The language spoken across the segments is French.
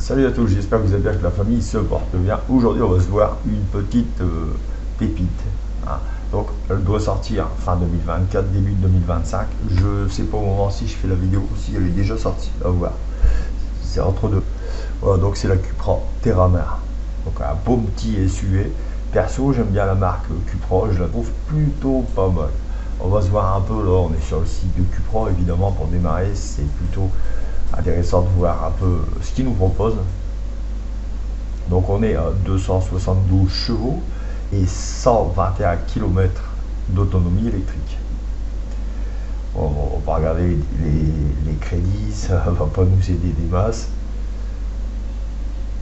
Salut à tous, j'espère que vous allez bien, que la famille se porte bien. Aujourd'hui, on va se voir une petite pépite, hein. Donc, elle doit sortir fin 2024, début 2025. Je sais pas au moment si je fais la vidéo ou si elle est déjà sortie. À voir. C'est entre deux. Voilà, donc c'est la Cupra Terramar. Donc, un beau petit SUV. Perso, j'aime bien la marque Cupra, je la trouve plutôt pas mal. On va se voir un peu là, on est sur le site de Cupra évidemment pour démarrer, c'est plutôt intéressant de voir un peu ce qu'ils nous proposent. Donc on est à 272 chevaux et 121 km d'autonomie électrique. Bon, on va pas regarder les crédits, ça va pas nous aider des masses.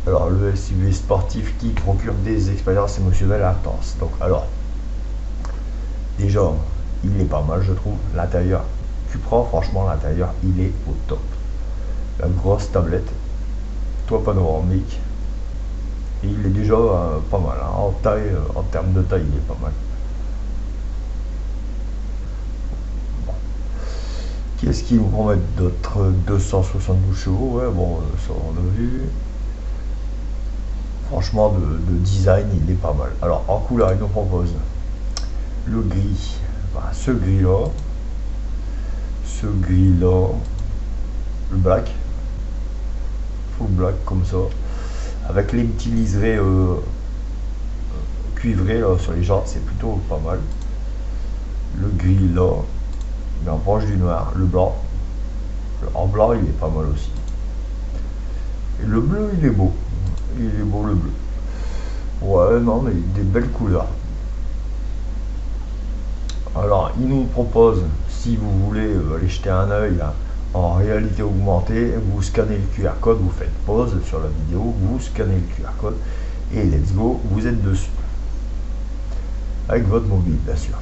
Alors le SUV sportif qui procure des expériences émotionnelles intenses. Donc alors, déjà, il est pas mal je trouve. L'intérieur, Cupra, franchement l'intérieur, il est au top. La grosse tablette, toit panoramique, et il est déjà pas mal, hein. En taille, en termes de taille, il est pas mal. Bon. Qu'est-ce qu'ils nous promettent d'autres? 272 chevaux, ouais, bon, ça on a vu. Franchement, de design, il est pas mal. Alors, en couleur, ils nous proposent le gris, enfin, ce gris-là, le black, full black comme ça, avec les petits liserés cuivrés là, sur les jantes, c'est plutôt pas mal. Le gris là, mais en proche du noir. Le blanc, en blanc, il est pas mal aussi. Et le bleu, il est beau. Il est beau le bleu. Ouais, non, mais des belles couleurs. Alors, il nous propose, si vous voulez aller jeter un œil là, en réalité augmentée, vous scannez le QR code, vous faites pause sur la vidéo, vous scannez le QR code et let's go, vous êtes dessus. Avec votre mobile, bien sûr.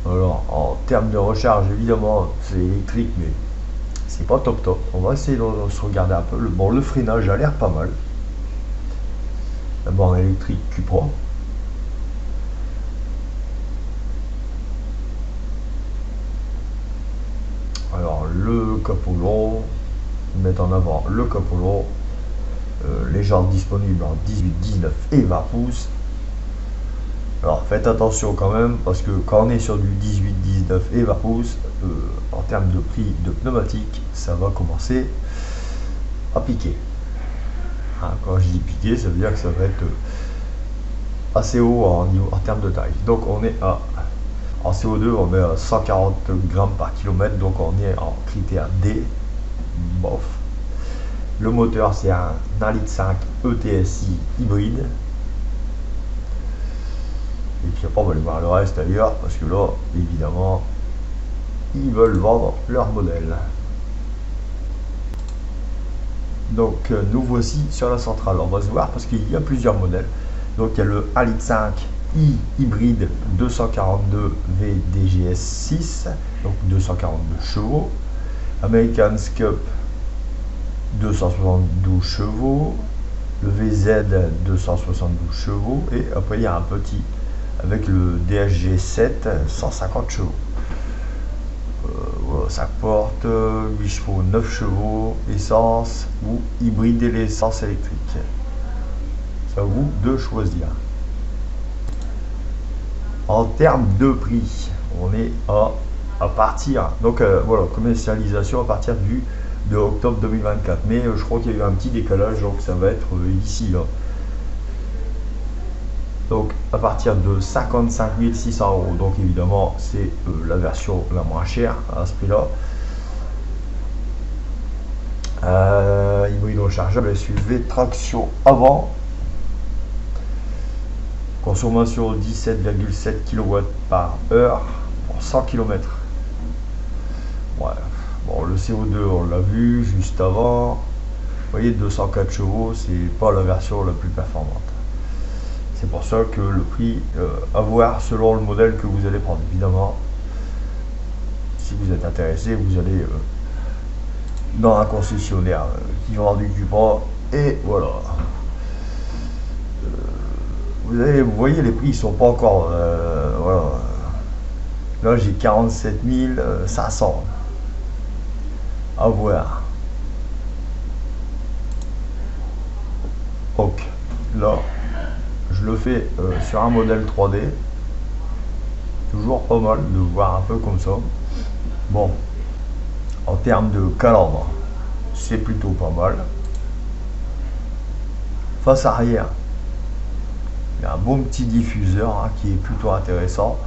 Alors, en termes de recharge, évidemment, c'est électrique, mais c'est pas top top. On va essayer de se regarder un peu. Bon, le freinage a l'air pas mal. La borne électrique Cupra. Alors, le capot long, mettre en avant le capot long. Les jantes disponibles en 18, 19 et 20 pouces. Alors faites attention quand même parce que quand on est sur du 18, 19 et 20 pouces, en termes de prix de pneumatique, ça va commencer à piquer. Hein, quand je dis piquer, ça veut dire que ça va être assez haut en termes de taille. Donc on est en CO2, on est à 140 grammes par kilomètre, donc on est en critère D, bof. Le moteur, c'est un 1,5 litre ETSI hybride. Et puis après, on va aller voir le reste ailleurs, parce que là, évidemment, ils veulent vendre leur modèle. Donc, nous voici sur la centrale. On va se voir, parce qu'il y a plusieurs modèles. Donc, il y a le 1,5 litre i hybride 242 VDGS 6, donc 242 chevaux. American's Cup 272 chevaux, le VZ 272 chevaux, et après il y a un petit avec le DHG 7 150 chevaux. Voilà, ça porte 8 chevaux, 9 chevaux, essence ou hybride et l'essence électrique. C'est à vous de choisir. En termes de prix, on est à partir, donc voilà, commercialisation à partir de octobre 2024, mais je crois qu'il y a eu un petit décalage, donc ça va être ici là. Donc à partir de 55 600 euros, donc évidemment c'est la version la moins chère à ce prix là. Hybride rechargeable, SUV, traction avant, consommation 17,7 kWh pour 100 km. Ouais. Bon, le CO2 on l'a vu juste avant. Vous voyez, 204 chevaux, c'est pas la version la plus performante. C'est pour ça que le prix à voir selon le modèle que vous allez prendre. Évidemment, si vous êtes intéressé, vous allez dans un concessionnaire qui vend du Cupra et voilà. Vous voyez, les prix ils sont pas encore. Voilà. Là, j'ai 47 500. À voir. Ok, là, je le fais sur un modèle 3D. Toujours pas mal de voir un peu comme ça. Bon, en termes de calandre, c'est plutôt pas mal. Face arrière, il y a un bon petit diffuseur hein, qui est plutôt intéressant.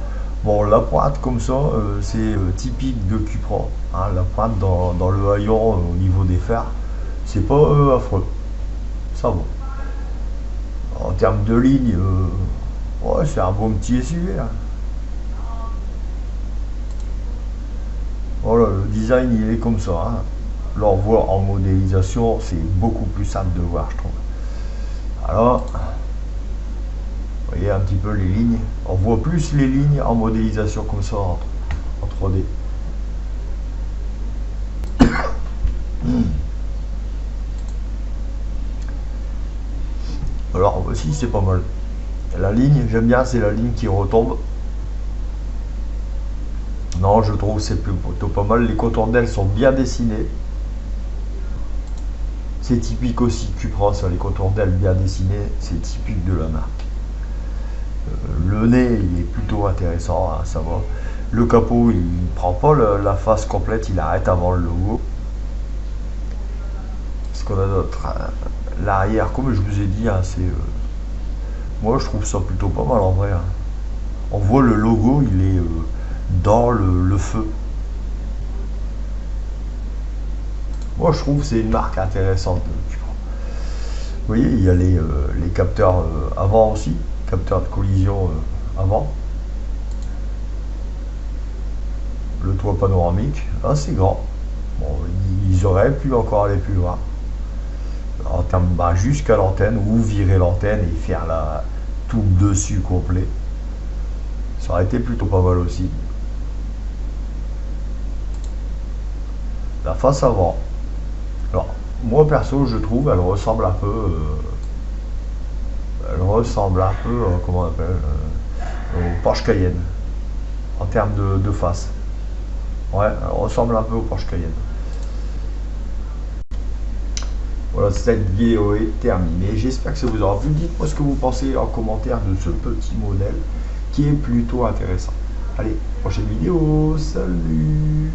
Bon, la pointe comme ça, c'est typique de Cupra. Hein, la pointe dans le haillon au niveau des fers, c'est pas affreux. Ça va. En termes de ligne, ouais, c'est un bon petit SUV. Hein. Voilà, le design il est comme ça. Hein. Là, on voit en modélisation, c'est beaucoup plus simple de voir, je trouve. Alors, vous voyez un petit peu les lignes. On voit plus les lignes en modélisation comme ça en 3D. Alors aussi c'est pas mal. La ligne, j'aime bien, c'est la ligne qui retombe. Non, je trouve que c'est plutôt pas mal. Les contours d'ailes sont bien dessinés. C'est typique aussi Cupra, ça, les contours d'ailes bien dessinés, c'est typique de la marque. Le nez, il est plutôt intéressant, hein, ça va. Le capot, il prend pas la face complète, il arrête avant le logo. Ce qu'on a d'autre, l'arrière, comme je vous ai dit, hein, c'est moi je trouve ça plutôt pas mal en vrai. Hein. On voit le logo, il est dans le feu. Moi je trouve que c'est une marque intéressante. Vous voyez, il y a les capteurs avant aussi, capteurs de collision avant. Le toit panoramique, assez grand. Bon, ils auraient pu encore aller plus loin. En termes jusqu'à l'antenne, ou virer l'antenne et faire tout le dessus complet. Ça aurait été plutôt pas mal aussi. La face avant. Alors, moi perso, je trouve, elle ressemble un peu. Comment on appelle au Porsche Cayenne. En termes de face. Ouais, elle ressemble un peu au Porsche Cayenne. Voilà, cette vidéo est terminée. J'espère que ça vous aura plu. Dites-moi ce que vous pensez en commentaire de ce petit modèle qui est plutôt intéressant. Allez, prochaine vidéo. Salut!